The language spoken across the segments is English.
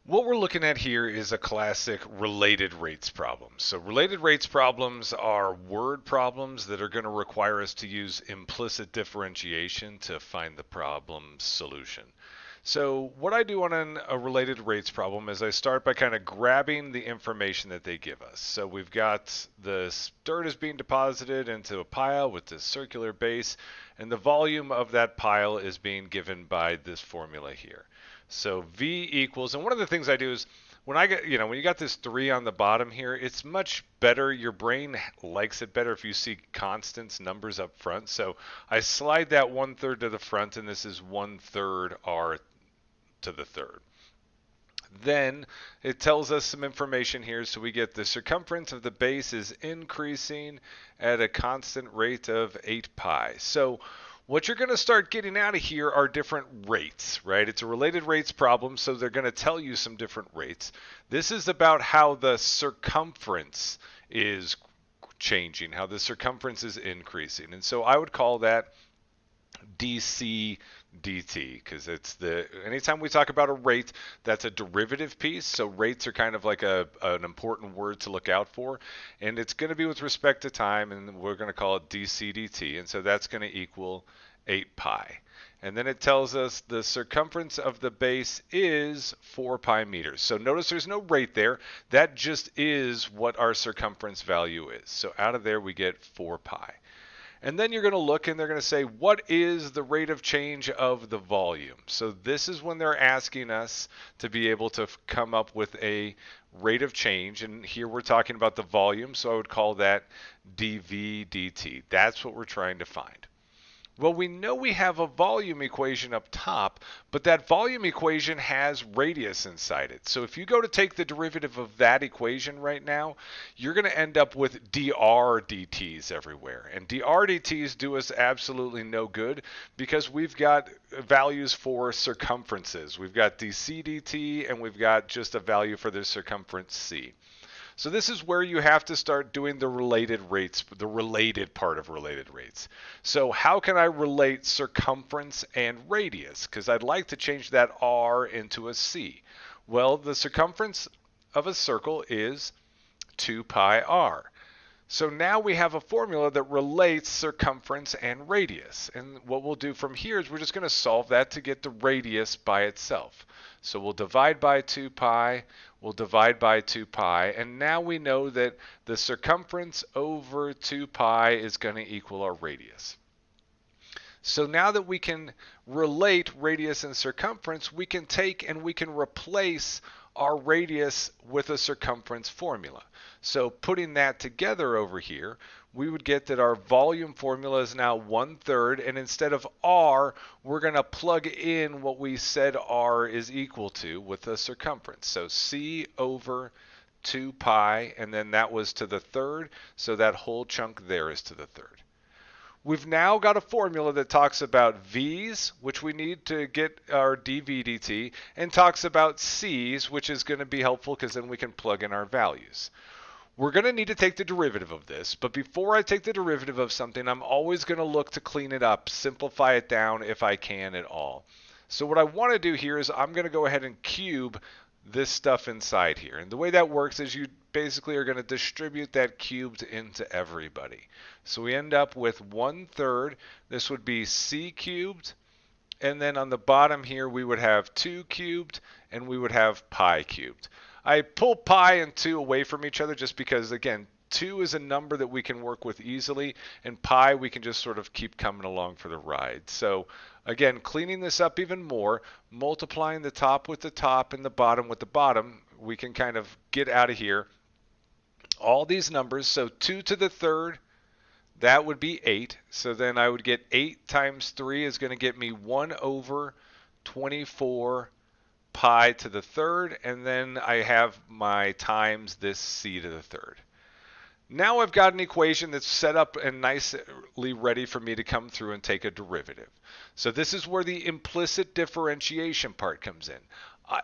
What we're looking at here is a classic related rates problem. So related rates problems are word problems that are going to require us to use implicit differentiation to find the problem's solution. So what I do on a related rates problem is I start by kind of grabbing the information that they give us. So we've got the dirt is being deposited into a pile with this circular base, and the volume of that pile is being given by this formula here. So V equals, and one of the things I do is when I get, when you got this 3 on the bottom here, it's much better. Your brain likes it better if you see constants, numbers up front. So I slide that 1/3 to the front, and this is 1/3 R to the third. Then it tells us some information here. So we get the circumference of the base is increasing at a constant rate of 8 pi. So what you're going to start getting out of here are different rates, right? It's a related rates problem, so they're going to tell you some different rates. This is about how the circumference is changing, how the circumference is increasing. And so I would call that dc dt, because it's the anytime we talk about a rate, that's a derivative piece. So rates are kind of like an important word to look out for, and it's going to be with respect to time, and we're going to call it dc dt, and so that's going to equal 8 pi. And then it tells us the circumference of the base is 4 pi meters. So notice there's no rate there. That just is what our circumference value is. So out of there we get 4 pi. And then you're going to look and they're going to say, what is the rate of change of the volume? So this is when they're asking us to be able to come up with a rate of change. And here we're talking about the volume, so I would call that dV dt. That's what we're trying to find. Well, we know we have a volume equation up top, but that volume equation has radius inside it. So if you go to take the derivative of that equation right now, you're going to end up with dr dt's everywhere. And dr dt's do us absolutely no good because we've got values for circumferences. We've got dc dt and we've got just a value for the circumference c. So this is where you have to start doing the related rates, the related part of related rates. So how can I relate circumference and radius? Because I'd like to change that r into a c. Well, the circumference of a circle is 2 pi r. So now we have a formula that relates circumference and radius. And what we'll do from here is we're just going to solve that to get the radius by itself. So we'll divide by 2 pi, we'll divide by 2 pi, and now we know that the circumference over 2 pi is going to equal our radius. So now that we can relate radius and circumference, we can take and we can replace our radius with a circumference formula. So putting that together over here, we would get that our volume formula is now 1/3, and instead of r, we're going to plug in what we said r is equal to with the circumference. So c over 2 pi, and then that was to the third, so that whole chunk there is to the third. We've now got a formula that talks about V's, which we need to get our dV dt, and talks about C's, which is going to be helpful because then we can plug in our values. We're going to need to take the derivative of this, but before I take the derivative of something, I'm always going to look to clean it up, simplify it down if I can at all. So what I want to do here is I'm going to go ahead and cube this stuff inside here. And the way that works is you basically are going to distribute that cubed into everybody. So we end up with 1/3. This would be c cubed. And then on the bottom here, we would have 2 cubed and we would have pi cubed. I pull pi and 2 away from each other just because, again, 2 is a number that we can work with easily, and pi we can just sort of keep coming along for the ride. So again, cleaning this up even more, multiplying the top with the top and the bottom with the bottom, we can kind of get out of here all these numbers. So 2 to the third, that would be 8. So then I would get 8 times 3 is going to get me 1 over 24 pi to the third, and then I have my times this c to the third. Now I've got an equation that's set up and nicely ready for me to come through and take a derivative. So this is where the implicit differentiation part comes in.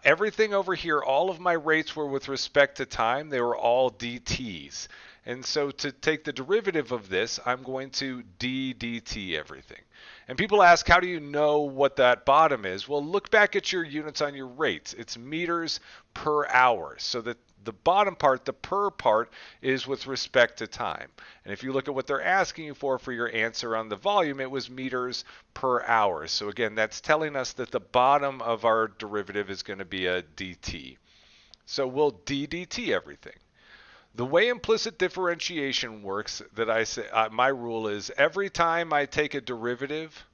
Everything over here, all of my rates were with respect to time. They were all dt's. And so to take the derivative of this, I'm going to dt everything. And people ask, how do you know what that bottom is? Well, look back at your units on your rates. It's meters per hour. So that the bottom part, the per part, is with respect to time. And if you look at what they're asking you for your answer on the volume, it was meters per hour. So again, that's telling us that the bottom of our derivative is going to be a dt. So we'll dt everything. The way implicit differentiation works, that I say, my rule is every time I take a derivative,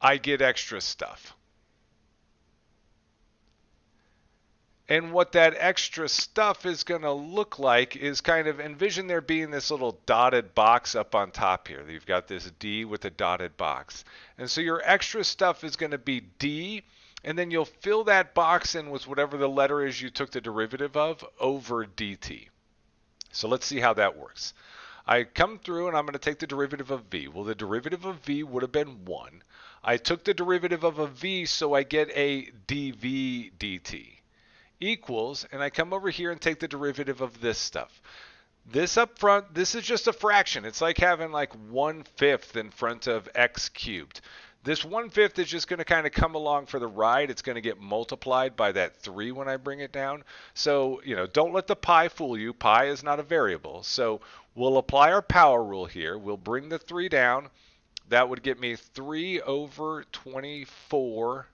I get extra stuff. And what that extra stuff is going to look like is kind of envision there being this little dotted box up on top here. You've got this D with a dotted box. And so your extra stuff is going to be D, and then you'll fill that box in with whatever the letter is you took the derivative of over dt. So let's see how that works. I come through and I'm going to take the derivative of v. Well, the derivative of v would have been 1. I took the derivative of a v, so I get a dv dt equals, and I come over here and take the derivative of this stuff. This up front, this is just a fraction. It's like having like 1/5 in front of x cubed. This 1/5 is just going to kind of come along for the ride. It's going to get multiplied by that 3 when I bring it down. So, don't let the pi fool you. Pi is not a variable. So we'll apply our power rule here. We'll bring the 3 down. That would get me 3 over 24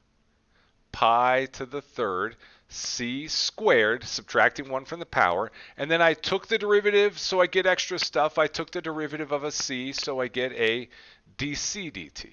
pi to the third c squared, subtracting 1 from the power. And then I took the derivative, so I get extra stuff. I took the derivative of a c, so I get a dc dt.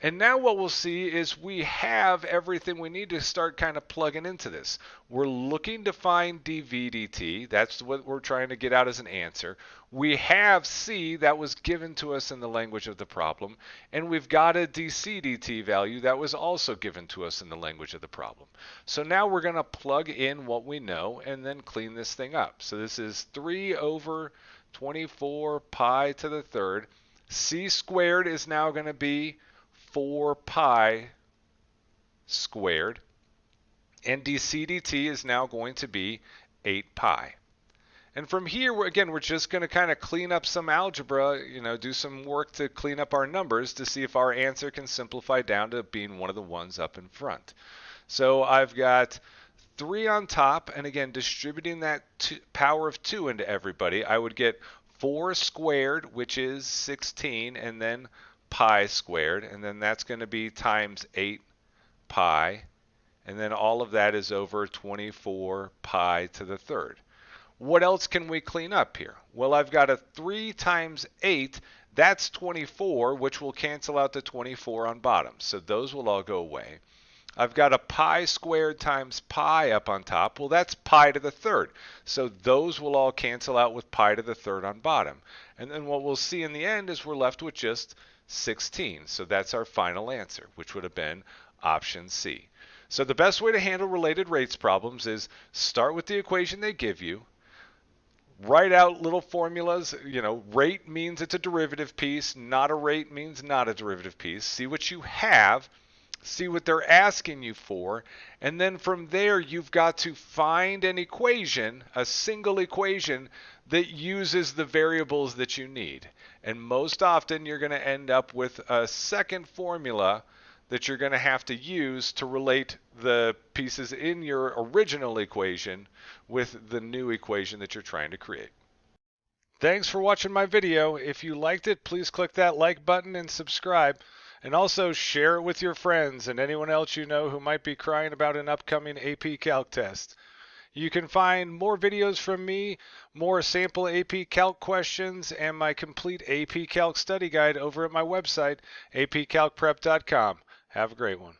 And now what we'll see is we have everything we need to start kind of plugging into this. We're looking to find dv dt. That's what we're trying to get out as an answer. We have c that was given to us in the language of the problem. And we've got a dc dt value that was also given to us in the language of the problem. So now we're going to plug in what we know and then clean this thing up. So this is 3 over 24 pi to the third. C squared is now going to be 4 pi squared, and dc dt is now going to be 8 pi. And from here, we're just going to kind of clean up some algebra, do some work to clean up our numbers to see if our answer can simplify down to being one of the ones up in front. So I've got 3 on top, and again, distributing that power of 2 into everybody, I would get 4 squared, which is 16, and then pi squared, and then that's going to be times 8 pi, and then all of that is over 24 pi to the third. What else can we clean up here? Well, I've got a 3 times 8, that's 24, which will cancel out the 24 on bottom, so those will all go away. I've got a pi squared times pi up on top. Well, that's pi to the third. So those will all cancel out with pi to the third on bottom. And then what we'll see in the end is we're left with just 16. So that's our final answer, which would have been option C. So the best way to handle related rates problems is start with the equation they give you, write out little formulas. Rate means it's a derivative piece, not a rate means not a derivative piece. See what you have, see what they're asking you for, and then from there you've got to find an equation, a single equation that uses the variables that you need. And most often you're going to end up with a second formula that you're going to have to use to relate the pieces in your original equation with the new equation that you're trying to create. Thanks for watching my video. If you liked it, please click that like button and subscribe. And also share it with your friends and anyone else you know who might be crying about an upcoming AP Calc test. You can find more videos from me, more sample AP Calc questions, and my complete AP Calc study guide over at my website, apcalcprep.com. Have a great one.